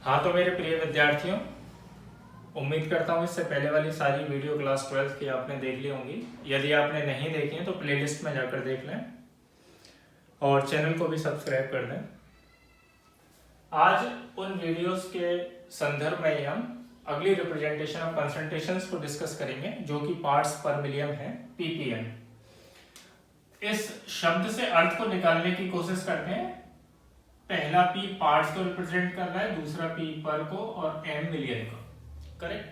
हाँ तो मेरे प्रिय विद्यार्थियों, उम्मीद करता हूँ इससे पहले वाली सारी वीडियो क्लास 12th की आपने देख ली होंगी। यदि आपने नहीं देखी है तो प्लेलिस्ट में जाकर देख लें और चैनल को भी सब्सक्राइब कर दें। आज उन वीडियोस के संदर्भ में ही हम अगली रिप्रेजेंटेशन ऑफ कंसंट्रेशंस को डिस्कस करेंगे जो कि पार्ट्स पर मिलियन है, पीपीएम। इस शब्द से अर्थ को निकालने की कोशिश करते हैं। पहला पी पार्ट्स को रिप्रेजेंट कर रहा है, दूसरा पी पर को और एम मिलियन को। करेक्ट।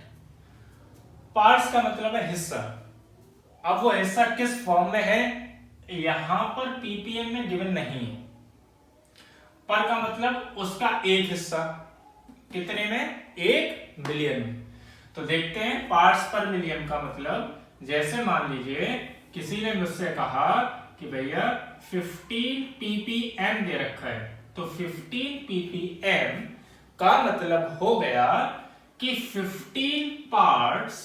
पार्ट्स का मतलब है हिस्सा। अब वो हिस्सा किस फॉर्म में है यहां पर पीपीएम में गिवन नहीं है। पर का मतलब उसका एक हिस्सा, कितने में? 1 मिलियन में। तो देखते हैं पार्ट्स पर मिलियन का मतलब। जैसे मान लीजिए किसी ने मुझसे कहा कि भैया 15 ppm दे रखा है, तो 15 ppm का मतलब हो गया कि 15 parts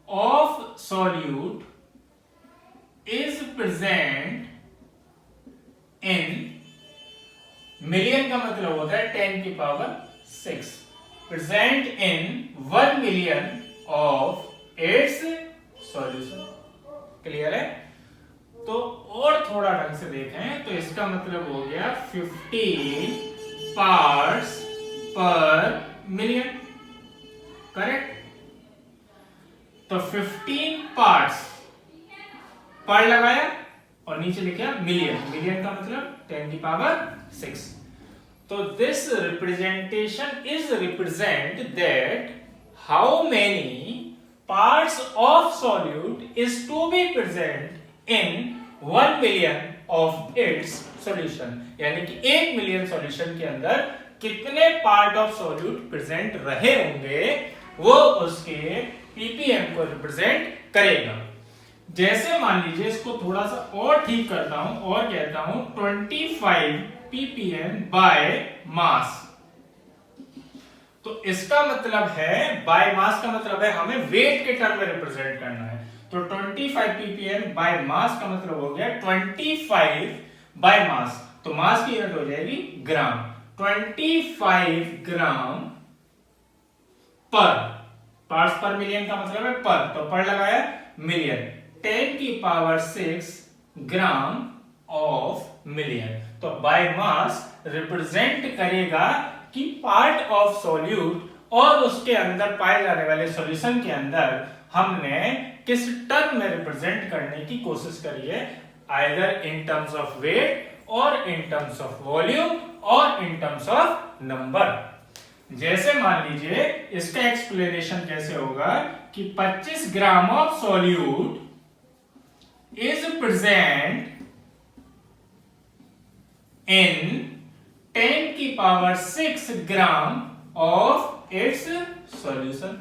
of solute is present in million का मतलब होता है 10 की power 6 present in 1 million of its solution. Clear है? तो और थोड़ा ढंग से देखें तो इसका मतलब हो गया 15 पार्ट्स पर मिलियन। करेक्ट। तो 15 पार्ट्स पर लगाया और नीचे लिखा मिलियन। मिलियन का मतलब 10 की पावर 6। तो this representation is represent that how many parts of solute is to be present in 1 million of its solution। यानी कि 1 मिलियन सॉल्यूशन के अंदर कितने पार्ट ऑफ सॉल्यूट प्रेजेंट रहे होंगे वो उसके पीपीएम को रिप्रेजेंट करेगा। जैसे मान लीजिए इसको थोड़ा सा और ठीक करता हूं और कहता हूं 25 ppm बाय मास। तो इसका मतलब है बाय मास का मतलब है हमें वेट के टर्म में रिप्रेजेंट करना है। तो 25 ppm बाय मास का मतलब हो गया 25 बाय मास। तो मास की यूनिट हो जाएगी ग्राम। 25 ग्राम पर। पार्ट्स पर मिलियन का मतलब है पर, तो पर लगाया मिलियन। 10 की पावर 6 ग्राम ऑफ मिलियन। तो बाय मास रिप्रेजेंट करेगा कि पार्ट ऑफ सॉल्यूट और उसके अंदर पाए जाने वाले सॉल्यूशन के अंदर हमने किस टर्म में रिप्रेजेंट करने की कोशिश करी है, either in terms of weight और इन टर्म्स ऑफ वॉल्यूम और इन टर्म्स ऑफ नंबर। जैसे मान लीजिए इसका एक्सप्लेनेशन कैसे होगा कि 25 gram of solute is present in 10 की power 6 gram of its solution.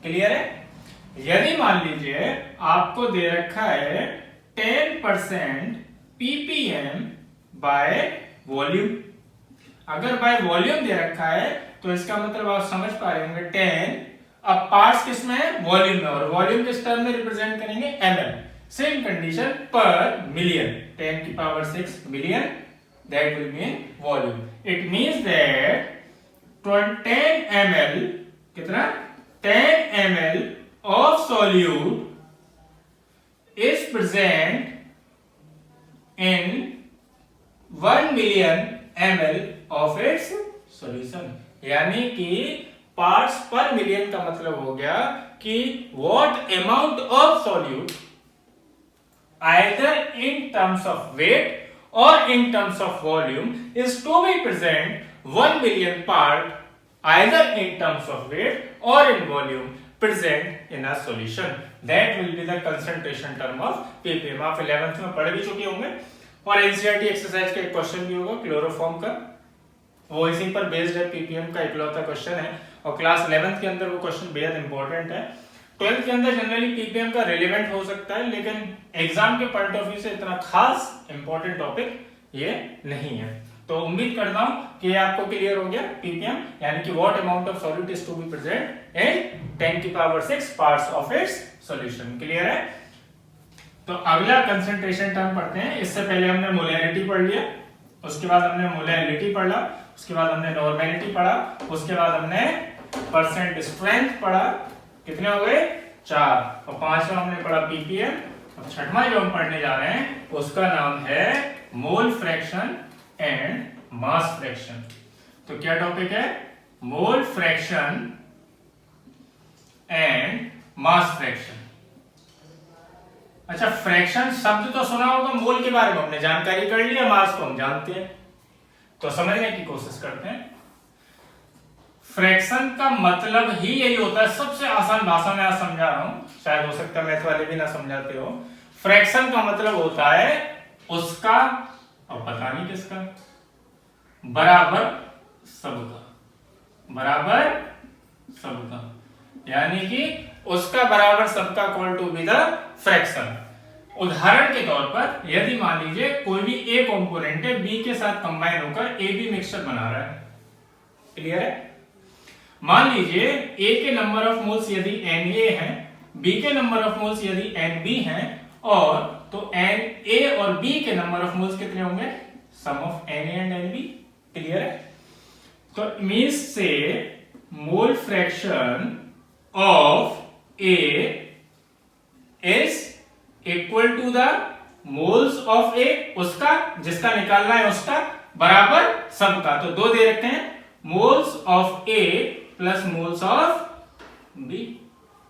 Clear है? यदि मान लीजिए आपको दे रखा है 10% ppm बाय वॉल्यूम। अगर बाय वॉल्यूम दे रखा है तो इसका मतलब आप समझ पा रहे होंगे 10। अब पार्ट्स किस में है? वॉल्यूम में। और वॉल्यूम किस टर्म में रिप्रेजेंट करेंगे? ml। सेम कंडीशन पर मिलियन। 10 की power 6 million, that will mean volume. It means that 10 ml कितना? 10 ml of solute is present in 1 million ml of its solution। यानी कि parts per million का मतलब हो गया कि what amount of solute either in terms of weight or in terms of volume is to be present 1 million part either in terms of weight or in volume present in a solution। That will be the concentration term of ppm। आप 11th में पढ़ भी चुके होंगे और NCERT exercise का एक question भी होगा क्लोरोफॉर्म का, वो इसी पर बेस्ड है। पीपीएम का इकलौता क्वेश्चन है और क्लास 11th के अंदर वो क्वेश्चन बेहद इंपॉर्टेंट है। 12th के अंदर जनरली पीपीएम का रिलेवेंट हो सकता है लेकिन एग्जाम के पॉइंट ऑफ व्यू से इतना खास इंपॉर्टेंट टॉपिक ये नहीं है। तो उम्मीद करता हूं कि ये आपको क्लियर हो गया। पीपीएम यानी कि what amount of solute is to be present in 10 की power 6 parts of its solution. Clear है? तो अगला कंसंट्रेशन टर्म पढ़ते हैं। इससे पहले हमने मोलैरिटी पढ़ लिया, उसके बाद हमने मोलैरिटी पढ़ा उसके बाद हमने नॉर्मेलिटी पढ़ा, उसके बाद हमने परसेंट स्ट्रेंथ पढ़ा। कितने हो गए? 4। और 5वां हमने पढ़ा पीपीएम। अब 6वां जो हम पढ़ने जा रहे हैं उसका नाम है mole fraction and mass fraction. तो क्या टॉपिक है? Mole fraction and mass fraction. अच्छा, फ्रैक्शन शब्द तो सुना होगा, मोल के बारे में हमने जानकारी कर लिया, मास को हम जानते हैं, तो समझने की कोशिश करते हैं। फ्रैक्शन का मतलब ही यही होता है, सबसे आसान भाषा में आज समझा रहा हूं, शायद हो सकता है मैथ वाले भी ना समझाते हो। फ्रैक्शन का मतलब होता है उसका, अब पता नहीं किसका, बराबर सबका, बराबर सबका, यानी कि उसका बराबर सबका equal to be the fraction. उदाहरण के तौर पर यदि मान लीजिए कोई भी ए कंपोनेंट है, बी के साथ कंबाइन होकर ए बी मिक्सचर बना रहा है, क्लियर है? मान लीजिए ए के नंबर ऑफ मोल्स यदि एन ए है, बी के नंबर ऑफ मोल्स यदि एन बी है, और तो एन ए और बी के नंबर ऑफ मोल्स कितने होंगे? Sum of n A and n B, clear है? तो मींस से mole fraction of A is equal to the moles of A, उसका जिसका निकालना है उसका बराबर सबका। तो दो दे रखते हैं, moles of A plus moles of B,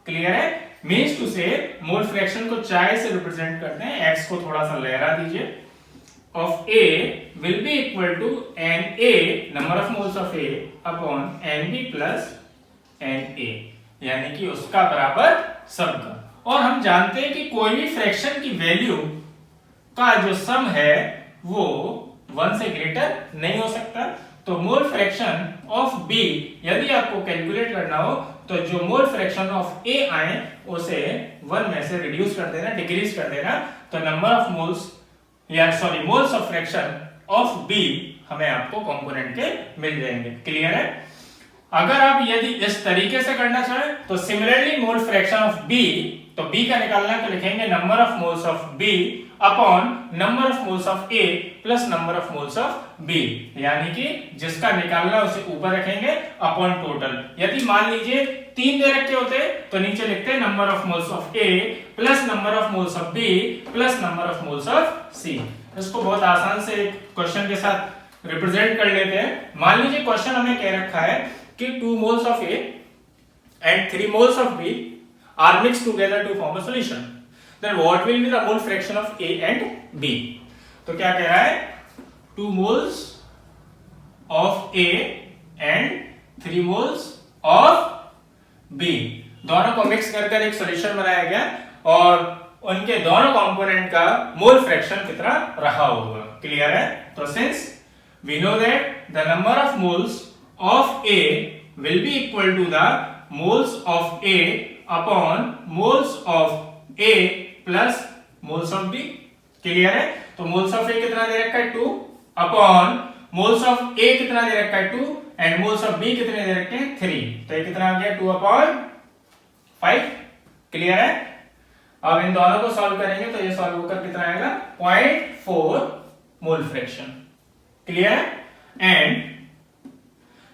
clear है? मीन्स टू से मोल फ्रैक्शन को चाय से रिप्रेजेंट करते हैं, एक्स को थोड़ा सा लहरा दीजिए, of A will be equal to N A number of moles of A upon N B plus N A, यानी कि उसका बराबर सबका। और हम जानते हैं कि कोई भी फ्रैक्शन की वैल्यू का जो सम है वो 1 से ग्रेटर नहीं हो सकता। तो मोल फ्रैक्शन ऑफ बी यदि आपको कैलकुलेट करना हो तो जो मोल फ्रैक्शन ऑफ ए आए उसे 1 में से रिड्यूस कर देना, डिक्रीज कर देना, तो नंबर ऑफ मोल्स या sorry moles of fraction of B हमें आपको कंपोनेंट के मिल जाएंगे, क्लियर है? अगर आप यदि इस तरीके से करना चाहें तो similarly mole fraction of B, तो बी का निकालना तो लिखेंगे number of moles of B upon number of moles of A plus number of moles of B, यानी कि जिसका निकालना उसे ऊपर रखेंगे अपॉन टोटल। यदि मान लीजिए 3 दे रखे होते तो नीचे लिखते हैं number of moles of A plus number of moles of B plus number of moles of C. इसको बहुत आसान से एक क्वेश्चन के साथ रिप्रेजेंट कर लेते हैं। मान लीजिए क्वेश्चन हमें कह रखा है कि 2 moles of A and 3 moles of B are mixed together to form a solution. Then what will be the mole fraction of A and B? तो क्या कह रहा है? 2 moles of A and 3 moles of B दोनों को mix कर एक solution बनाया गया और उनके दोनों कंपोनेंट का मोल फ्रैक्शन कितना रहा होगा, क्लियर है? तो since we know that the number of moles of A will be equal to the moles of A upon moles of A plus moles of B, clear है? तो moles of A कितना दे रखा है? 2 upon moles of A कितना दे रखा है? 2 and moles of B कितने दे रखे हैं? 3, तो ये कितना आ गया? 2 upon 5, क्लियर है? अब इन दोनों को सॉल्व करेंगे तो ये सॉल्व होकर कितना आएगा? 0.4 मोल फ्रैक्शन, क्लियर है? एंड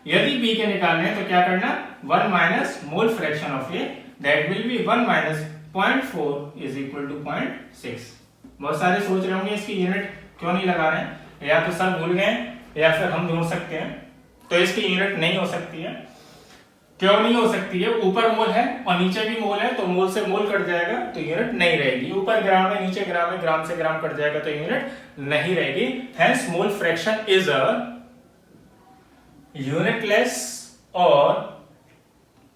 यदि B के निकालने हैं तो क्या करना? 1 minus mole fraction of A, that will be 1 minus 0.4 is equal to 0.6। बहुत सारे सोच रहे होंगे इसकी यूनिट क्यों नहीं लगा रहे हैं, या तो सब भूल गए या फिर हम ढूंढ सकते हैं। तो इसकी यूनिट नहीं हो सकती है। क्यों नहीं हो सकती है? ऊपर मोल है और नीचे भी मोल है, तो मोल से मोल कट जाएगा तो यूनिट नहीं रहेगी। ऊपर ग्राम है, नीचे ग्राम है, ग्राम से ग्राम कट जाएगा तो यूनिट नहीं रहेगी। Hence mole fraction is a unitless और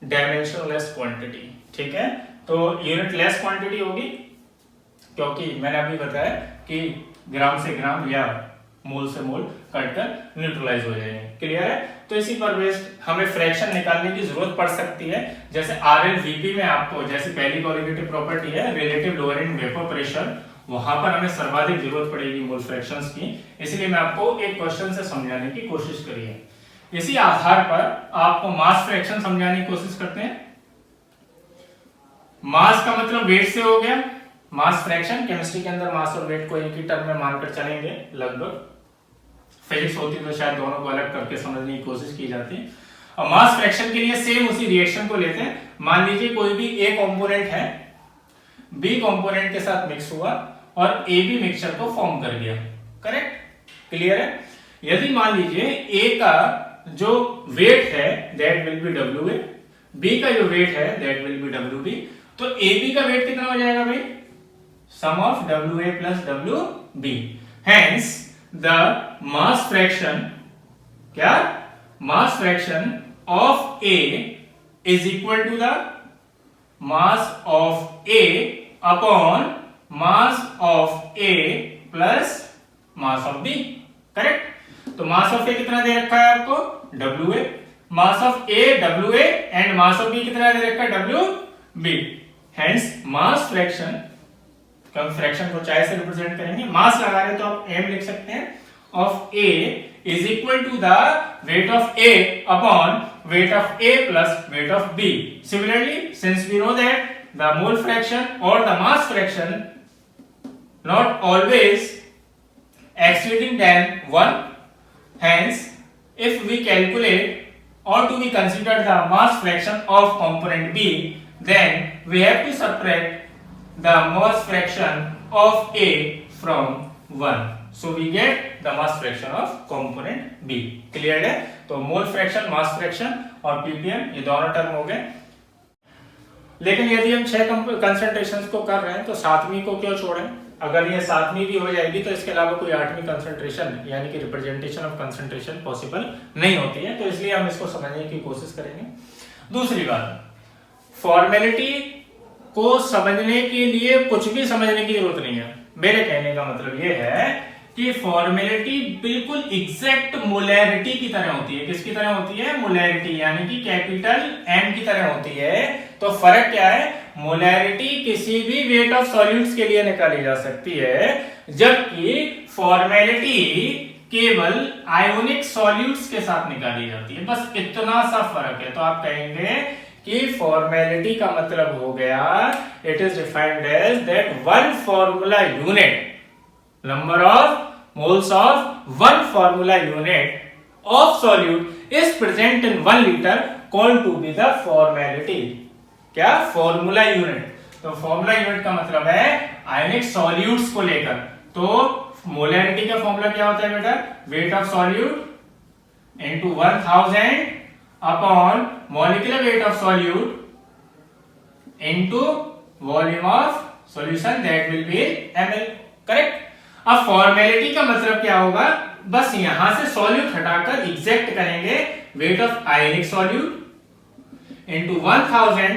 डायमेंशनलेस क्वांटिटी, ठीक है? तो यूनिटलेस क्वांटिटी होगी क्योंकि मैंने अभी बताया कि ग्राम से ग्राम या मोल से मोल कटकर न्यूट्रलाइज हो जाएंगे, क्लियर है? तो इसी पर बेस्ड हमें फ्रैक्शन निकालने की जरूरत पड़ सकती है। जैसे RLVP में आपको जैसे पहली कोलिगेटिव प्रॉपर्टी है रिलेटिव लोअरिंग वेपर प्रेशर, वहां पर हमें सर्वाधिक जरूरत पड़ेगी मोल फ्रैक्शंस की। इसलिए मैं आपको एक क्वेश्चन से समझाने की कोशिश करी है। इसी आधार पर आपको मास फ्रैक्शन समझाने की कोशिश करते हैं। मास का मतलब वेट से हो गया, मास फ्रैक्शन केमिस्ट्री के अंदर मास और वेट को एक ही टर्म में मानकर चलेंगे लगभग। फिजिक्स होती तो शायद दोनों को अलग करके समझने की कोशिश की जाती है। और मास फ्रैक्शन के लिए सेम उसी रिएक्शन को लेते हैं। मान लीजिए कोई भी ए कंपोनेंट है, बी कंपोनेंट के साथ मिक्स हुआ और ए बी मिक्सचर को फॉर्म कर गया, करेक्ट, क्लियर है। यदि मान लीजिए ए का जो वेट है that will be W A, B का जो वेट है that will be W B, तो ए बी का वेट कितना हो जाएगा भाई, sum of W A plus W B. Hence the mass fraction, क्या, mass fraction of A is equal to the mass of A upon mass of A plus mass of B, correct. तो mass of A कितना दे रखा है आपको, W A, mass of A W A and mass of B कितना दे रखा है, W B. Hence mass fraction, कम फ्रैक्शन को चाहे से रिप्रेजेंट करेंगे, मास लगा रहे तो आप एम लिख सकते हैं, of A is equal to the weight of A upon weight of A plus weight of B. Similarly, since we know that the mole fraction or the mass fraction not always exceeding than 1, hence if we calculate or to be consider the mass fraction of component B, then we have to subtract the mass fraction of A from 1. So we get the mass fraction of component B. Clear है? तो mole fraction, mass fraction और ppm ये दोनों term हो गए। लेकिन यदि हम 6 कंसंट्रेशंस को कर रहे हैं तो 7वीं को क्यों छोड़ें? अगर ये 7वीं भी हो जाएगी तो इसके अलावा कोई 8वीं कंसंट्रेशन यानी कि रिप्रेजेंटेशन ऑफ कंसंट्रेशन पॉसिबल नहीं होती है, तो इसलिए हम इसको समझने की कोशिश करेंगे। दूसरी बात, फॉर्मेलिटी को समझने के लिए कुछ भी समझने की जरूरत नहीं है। मेरे कहने का मतलब ये है कि फॉर्मेलिटी बिल्कुल एग्जैक्ट मोलैरिटी की तरह होती है। किसकी तरह होती है? मोलैरिटी, यानी कि कैपिटल एम की तरह होती है। तो फर्क क्या है? मोलैरिटी किसी भी वेट ऑफ सॉल्यूट्स के लिए निकाली जा सकती है, जबकि फॉर्मेलिटी केवल आयोनिक सॉल्यूट्स के साथ निकाली जाती है। बस इतना सा फर्क है। तो आप कहेंगे कि फॉर्मेलिटी का मतलब हो गया, it is defined as that one formula unit, number of moles of one formula unit of solute is present in 1 liter called to be the formality. क्या? Formula unit. तो फॉर्मूला यूनिट का मतलब है आयनिक solutes को लेकर। तो molarity का formula क्या होता है बेटा? Weight of solute into 1000 upon molecular weight of solute into volume of solution, that will B ml, correct. अब फॉर्मेलिटी का मतलब क्या होगा? बस यहां से सॉल्यूट हटाकर एग्जैक्ट करेंगे weight of ionic solute into 1000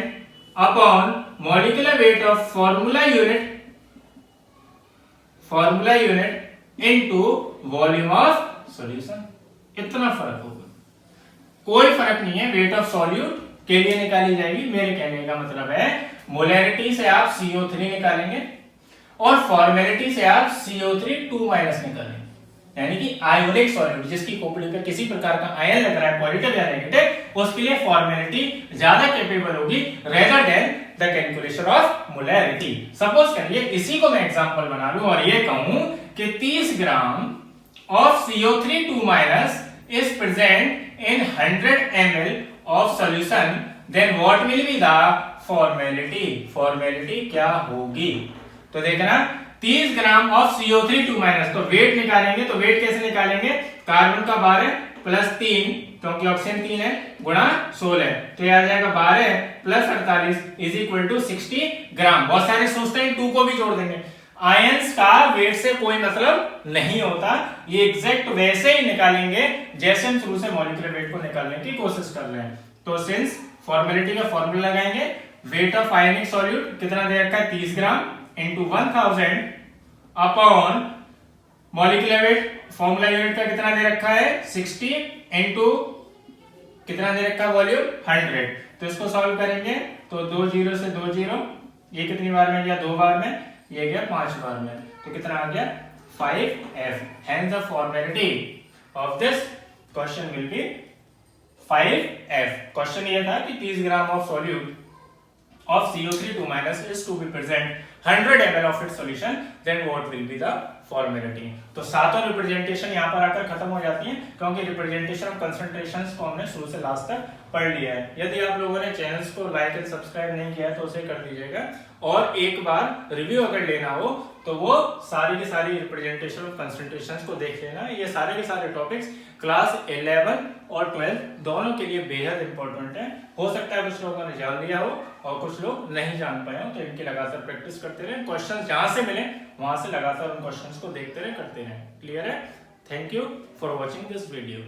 upon molecular weight of formula unit into volume of solution. इतना फर्क होगा, कोई फर्क नहीं है। वेट ऑफ सॉल्यूट के लिए निकाली जाएगी। मेरे कहने का मतलब है मोलैरिटी से आप CO3 निकालेंगे और फॉर्मेलिटी से आप CO3 2- निकालेंगे, यानी कि आयोनिक सॉल्यूट जिसकी खोपड़ी का किसी प्रकार का आयन लग रहा है पॉजिटिव या नेगेटिव, उसके लिए फॉर्मेलिटी ज्यादा कैपेबल होगी rather than the calculation of molarity. Suppose करिए इसी को मैं एग्जांपल बना लूं और ये कहूं कि 30 gram of CO3 2- is present in 100 ml of solution, then what will be the formality? Formality क्या होगी? तो देखना 30 ग्राम ऑफ CO3 2- तो वेट निकालेंगे। तो वेट कैसे निकालेंगे? कार्बन का 12 प्लस 3, क्योंकि ऑप्शन 3 है, गुणा 16, तो यह आ जाएगा 12 प्लस 48 इज इक्वल टू 60 ग्राम। बहुत सारे सोचते हैं 2 को भी जोड़ देंगे। आयंस का वेट से कोई मतलब नहीं होता, ये एग्जैक्ट वैसे ही निकालेंगे जैसे हम शुरू से मॉलिक्यूलर वेट को निकालने की कोशिश कर रहे हैं। तो सिंस फॉर्मेलिटी का फॉर्मूला लगाएंगे, वेट ऑफ आयनिक सॉल्यूट कितना दे रखा है? 30 gram into 1000 upon molecular weight formula unit का कितना दे रखा है? 60 इंटू कितना दे रखा है? वॉल्यूम 100। तो इसको सॉल्व करेंगे तो 2 0 से 2 0, ये कितनी बार में गया? 2 बार में, ये गया 5 बार में, तो कितना आ गया? 5F। Hence the formality of this question will be 5F। Question ये था कि 30 gram of solute of CO3 2- is to be present 100 ml of its solution, then what will be the formality. तो सातों रिप्रेजेंटेशन यहाँ पर आकर खत्म हो जाती हैं, क्योंकि रिप्रेजेंटेशन ऑफ कंसंट्रेशंस को हमने शुरू से लास्ट तक पढ़ लिया है। यदि आप लोगों ने चैनल्स को लाइक एंड सब्सक्राइब नहीं किया है तो उसे कर दीजिएगा, और एक बार रिव्यू अगर लेना हो तो वो सारी की सारी रिप्रेजेंटेशन ऑफ कंसंट्रेशंस को देख लेना। ये सारे के सारे टॉपिक्स क्लास 11 और 12 दोनों के लिए बेहद इंपॉर्टेंट है। हो सकता है कुछ लोगों ने जान लिया हो और कुछ लोग नहीं जान पाए हो, तो इनकी लगातार प्रैक्टिस करते रहे। क्वेश्चंस जहां से मिले वहां से लगातार उन क्वेश्चंस को देखते रहे, करते रहे। क्लियर है? Thank you for watching this video.